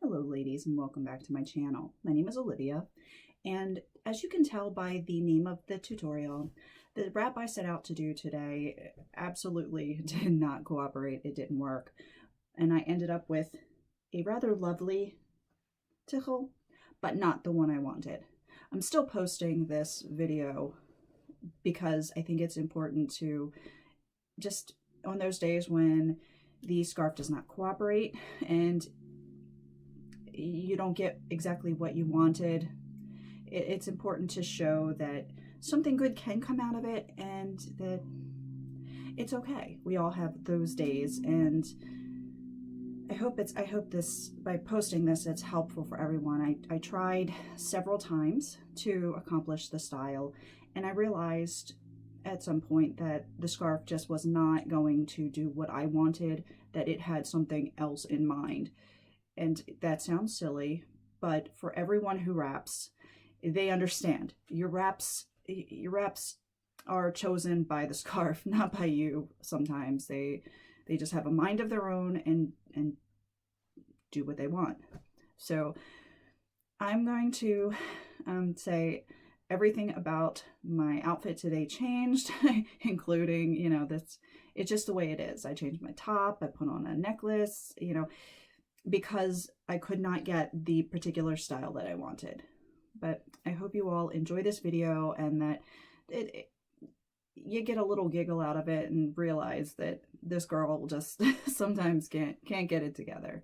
Hello ladies and welcome back to my channel. My name is Olivia, and as you can tell by the name of the tutorial, the wrap I set out to do today absolutely did not cooperate. It didn't work, and I ended up with a rather lovely Tichel, but not the one I wanted. I'm still posting this video because I think it's important to just on those days when the scarf does not cooperate and you don't get exactly what you wanted, it's important to show that something good can come out of it and that it's okay. We all have those days, and I hope this, by posting this, it's helpful for everyone. I tried several times to accomplish the style, and I realized at some point that the scarf just was not going to do what I wanted, that it had something else in mind. And that sounds silly, but for everyone who wraps, they understand. Your wraps are chosen by the scarf, not by you. Sometimes they just have a mind of their own and do what they want. So I'm going to say everything about my outfit today changed, including, it's just the way it is. I changed my top, I put on a necklace, because I could not get the particular style that I wanted. But I hope you all enjoy this video and that you get a little giggle out of it and realize that this girl just sometimes can't get it together.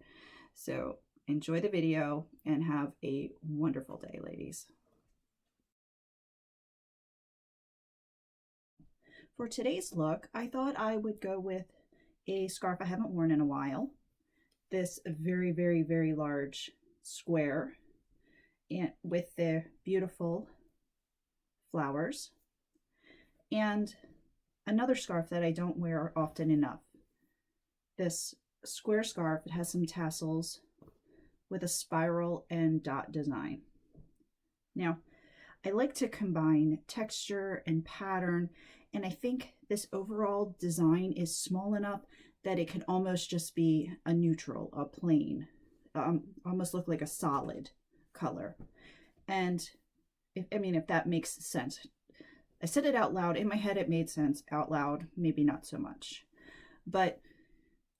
So enjoy the video and have a wonderful day, ladies. For today's look, I thought I would go with a scarf I haven't worn in a while. This very, very, very large square and with the beautiful flowers, and another scarf that I don't wear often enough. This square scarf, it has some tassels with a spiral and dot design. Now, I like to combine texture and pattern, and I think this overall design is small enough that it can almost just be a neutral, a plain, almost look like a solid color. And if that makes sense. I said it out loud. In my head, it made sense. Out loud, maybe not so much. But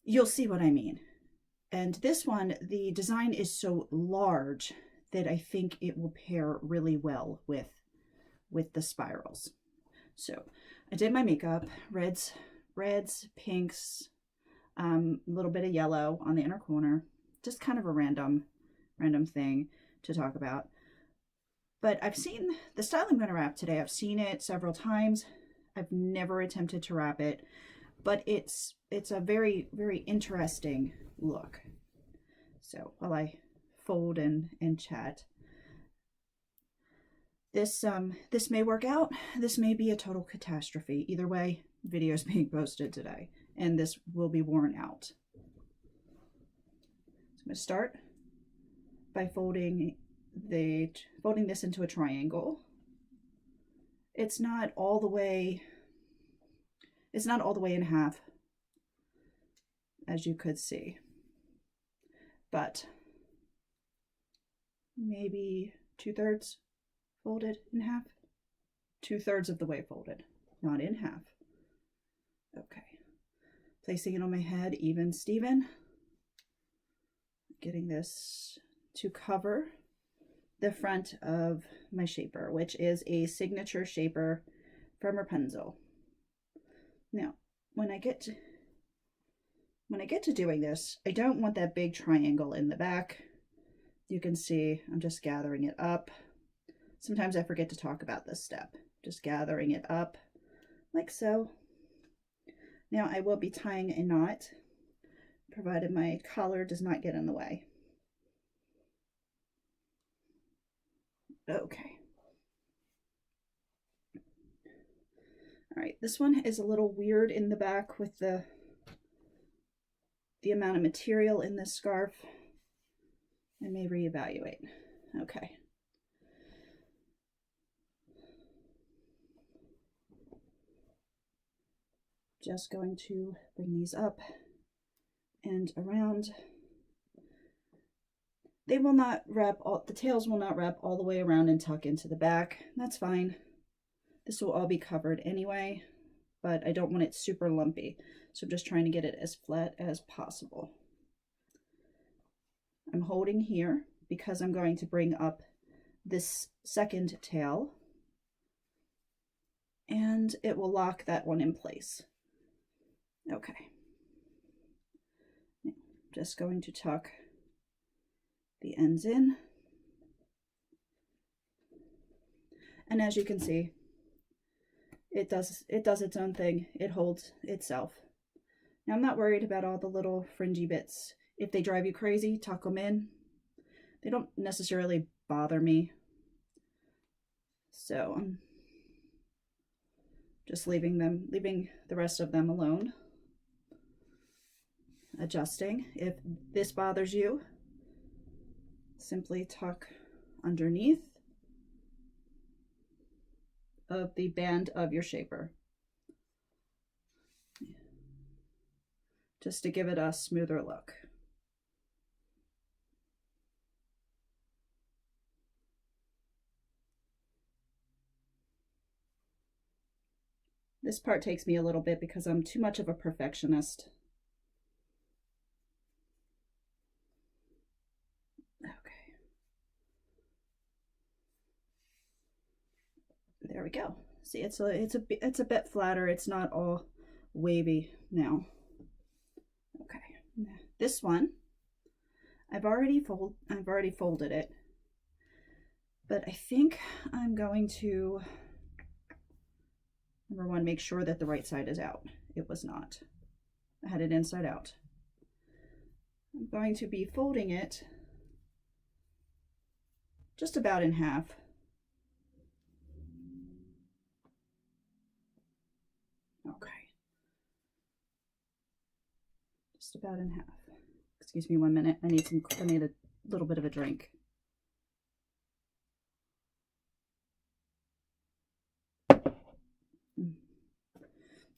you'll see what I mean. And this one, the design is so large that I think it will pair really well with the spirals. So I did my makeup, reds, pinks, a little bit of yellow on the inner corner, just kind of a random thing to talk about. But I've seen the style I'm going to wrap today. I've seen it several times. I've never attempted to wrap it, but it's a very, very interesting look. So while I fold and chat, this may work out. This may be a total catastrophe. Either way, video is being posted today, and this will be worn out. So I'm going to start by folding this into a triangle. It's not all the way in half, as you could see, but maybe 2/3 folded in half. 2/3 of the way folded, not in half. Okay, placing it on my head, even Steven. Getting this to cover the front of my shaper, which is a signature shaper from Rapunzel. Now, when I get to doing this, I don't want that big triangle in the back. You can see I'm just gathering it up. Sometimes I forget to talk about this step. Just gathering it up like so. Now I will be tying a knot, provided my collar does not get in the way. Okay. All right, this one is a little weird in the back with the amount of material in this scarf. I may reevaluate. Okay. Just going to bring these up and around. they will not wrap all, the tails will not wrap all the way around and tuck into the back. That's fine. This will all be covered anyway, but I don't want it super lumpy. So I'm just trying to get it as flat as possible. I'm holding here because I'm going to bring up this second tail, and it will lock that one in place. Okay. Now, just going to tuck the ends in. And as you can see, it does its own thing. It holds itself. Now I'm not worried about all the little fringy bits. If they drive you crazy, tuck them in. They don't necessarily bother me. So I'm just leaving the rest of them alone. Adjusting. If this bothers you, simply tuck underneath of the band of your shaper, just to give it a smoother look. This part takes me a little bit because I'm too much of a perfectionist. Okay. There we go. See, it's a bit flatter. It's not all wavy now. Okay. This one, I've already folded it, but I think I'm going to, number one, make sure that the right side is out. It was not. I had it inside out. I'm going to be folding it just about in half. Okay. Just about in half. Excuse me 1 minute. I need a little bit of a drink.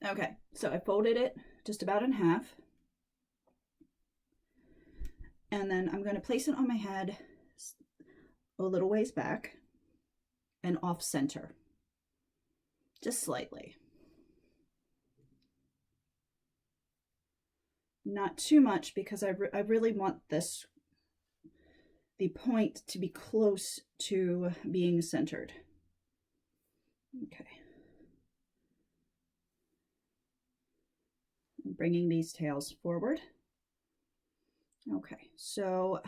Okay, so I folded it just about in half. And then I'm going to place it on my head a little ways back and off center, just slightly. Not too much, because I really want the point to be close to being centered. Okay. I'm bringing these tails forward. Okay, so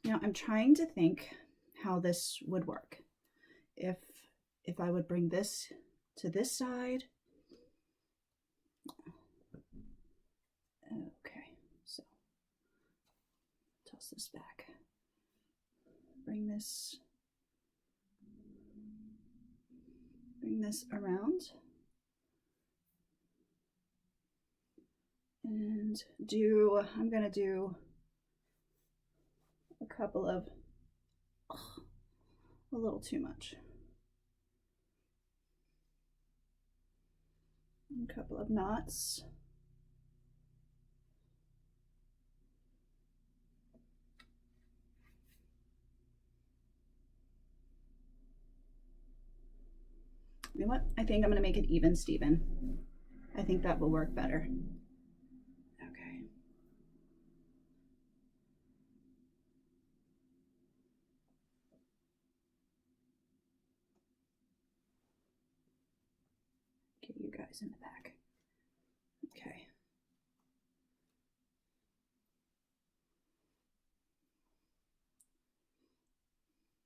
now I'm trying to think how this would work. If I would bring this to this side. Okay, so toss this back. Bring this around. And I'm going to do a couple of, a little too much. A couple of knots. You know what? I think I'm going to make it even Steven. I think that will work better. Okay. Get you guys in the back. Okay.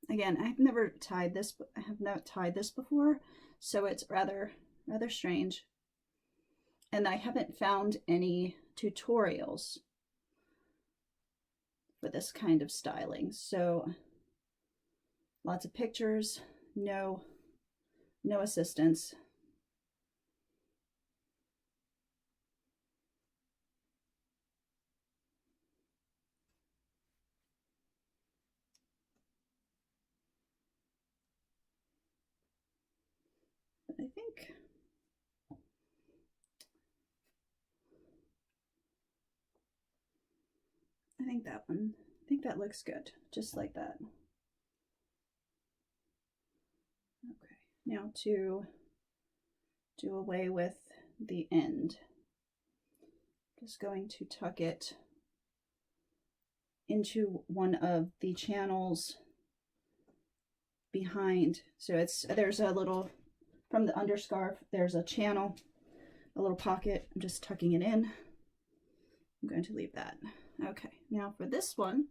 Again, I have not tied this before, so it's rather strange. And I haven't found any tutorials for this kind of styling. So lots of pictures, no assistance. But I think that one I think that looks good, just like that. Okay, now to do away with the end, just going to tuck it into one of the channels behind. So there's a little, from the underscarf, there's a channel, a little pocket. I'm just tucking it in. I'm going to leave that. Okay, now for this one,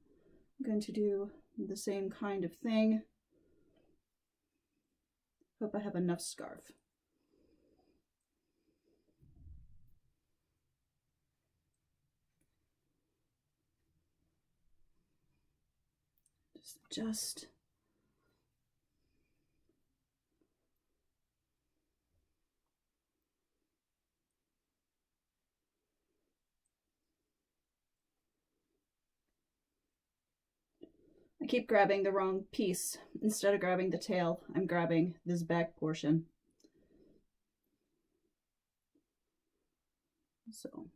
I'm going to do the same kind of thing. Hope I have enough scarf. Just I keep grabbing the wrong piece. Instead of grabbing the tail, I'm grabbing this back portion. So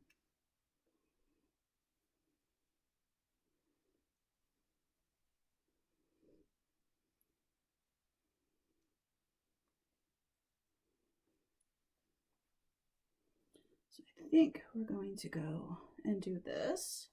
I think we're going to go and do this.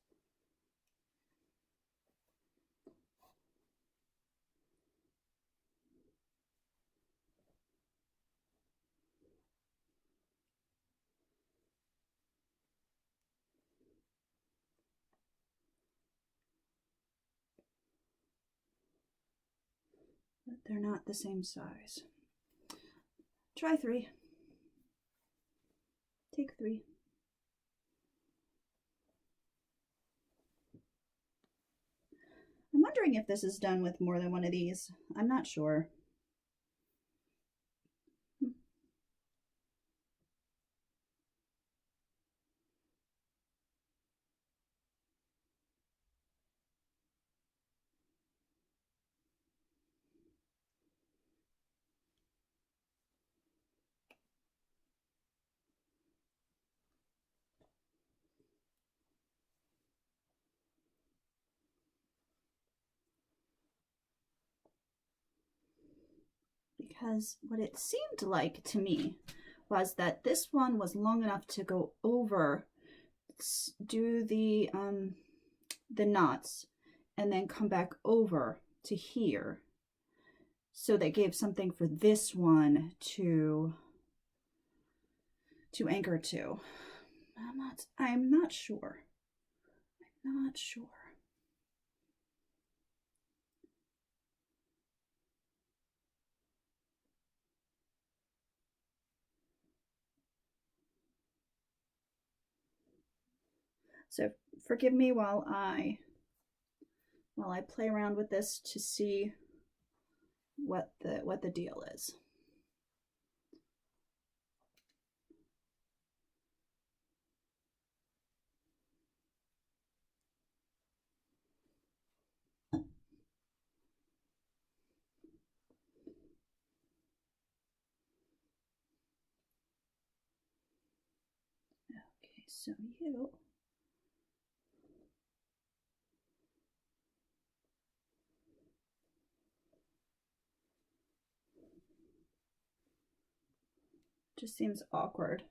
But they're not the same size. Try 3. Take 3. I'm wondering if this is done with more than one of these. I'm not sure. Because what it seemed like to me was that this one was long enough to go over, do the knots, and then come back over to here. So they gave something for this one to anchor to. I'm not sure. I'm not sure. So forgive me while I play around with this to see what the deal is. Okay, so you just seems awkward.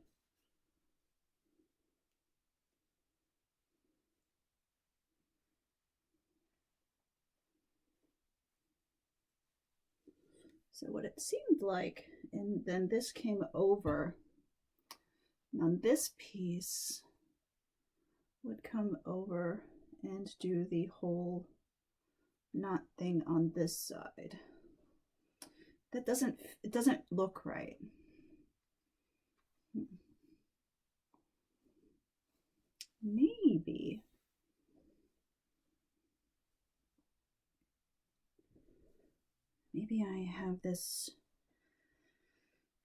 So what it seemed like, and then this came over, and on this piece would come over and do the whole knot thing on this side. That doesn't look right. Maybe I have this,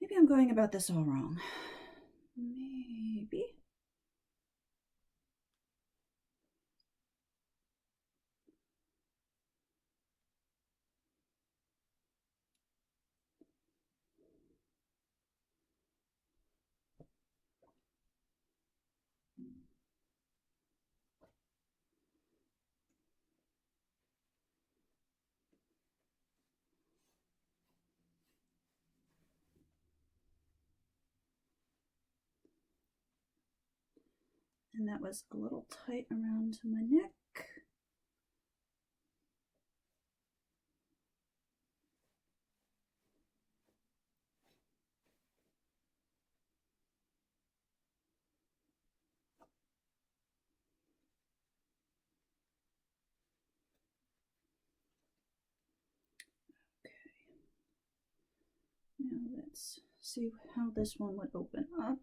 maybe I'm going about this all wrong. Maybe. And that was a little tight around my neck. Now let's see how this one would open up.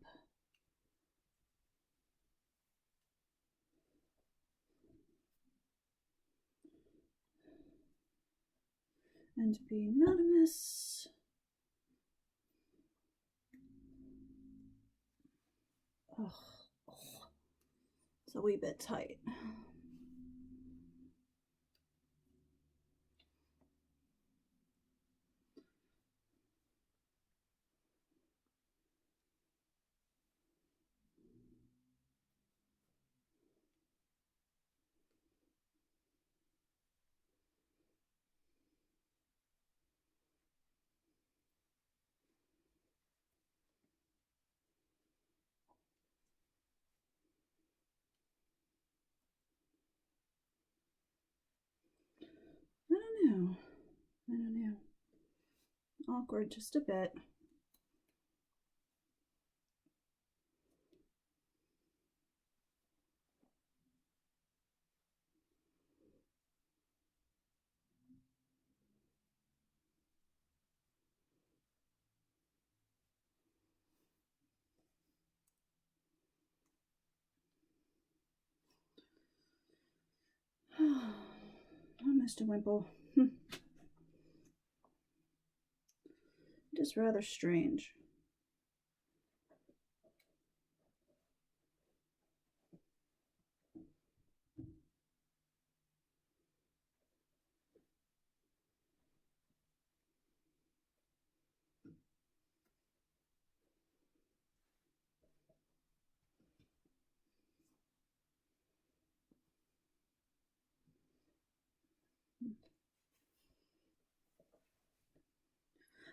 And be anonymous. Oh, it's a wee bit tight. I don't know. Awkward just a bit. Oh, Mr. Wimple. Just rather strange.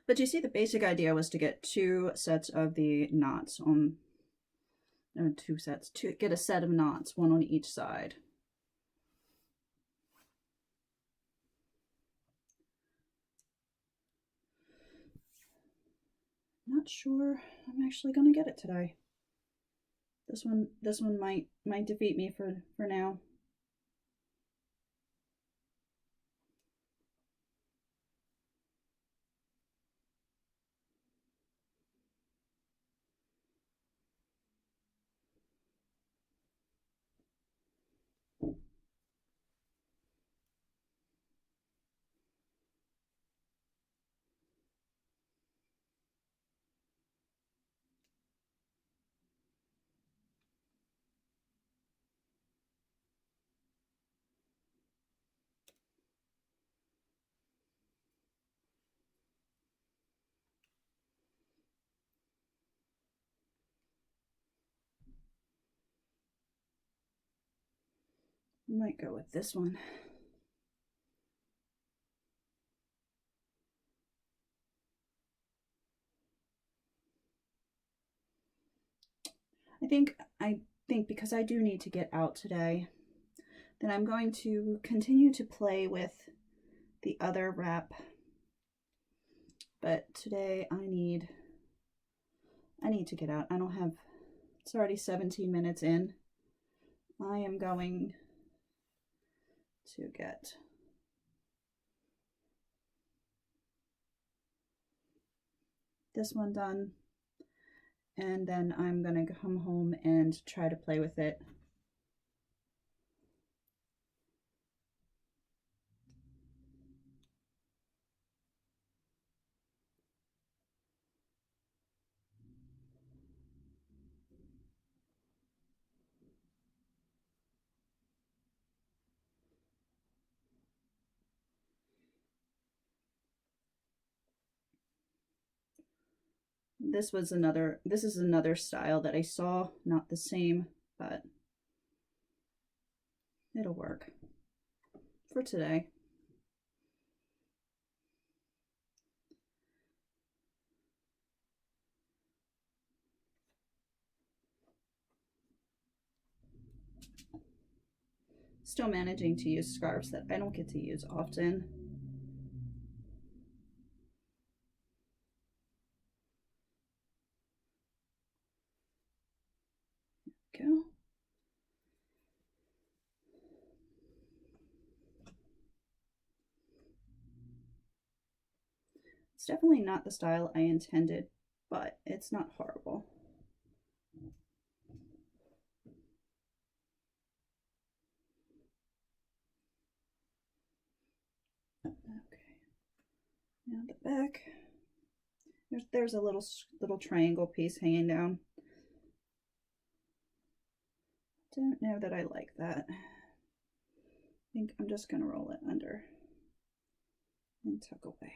But you see, the basic idea was to get 2 sets of the knots on, or 2 sets, to get a set of knots, 1 on each side. Not sure I'm actually gonna get it today. This one might defeat me for now. Might go with this one. I think because I do need to get out today, then I'm going to continue to play with the other wrap. But today I need to get out. I don't have, it's already 17 minutes in. I am going to get this one done, and then I'm gonna come home and try to play with it. This is another style that I saw, not the same, but it'll work for today. still managing to use scarves that I don't get to use often. There we go. It's definitely not the style I intended, but it's not horrible. Okay, now the back. There's a little triangle piece hanging down. Don't know that I like that. I think I'm just gonna roll it under and tuck away.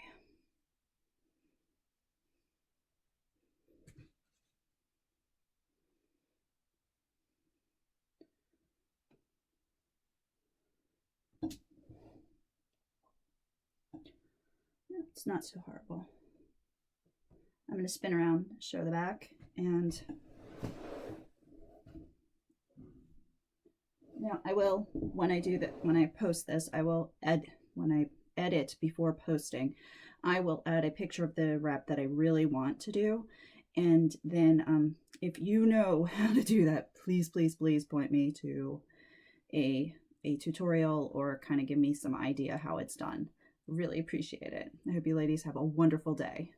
No, it's not so horrible. I'm going to spin around, show the back, and now I will, when I post this, I will when I edit before posting, I will add a picture of the wrap that I really want to do. And then if you know how to do that, please, please, please point me to a tutorial or kind of give me some idea how it's done. Really appreciate it. I hope you ladies have a wonderful day.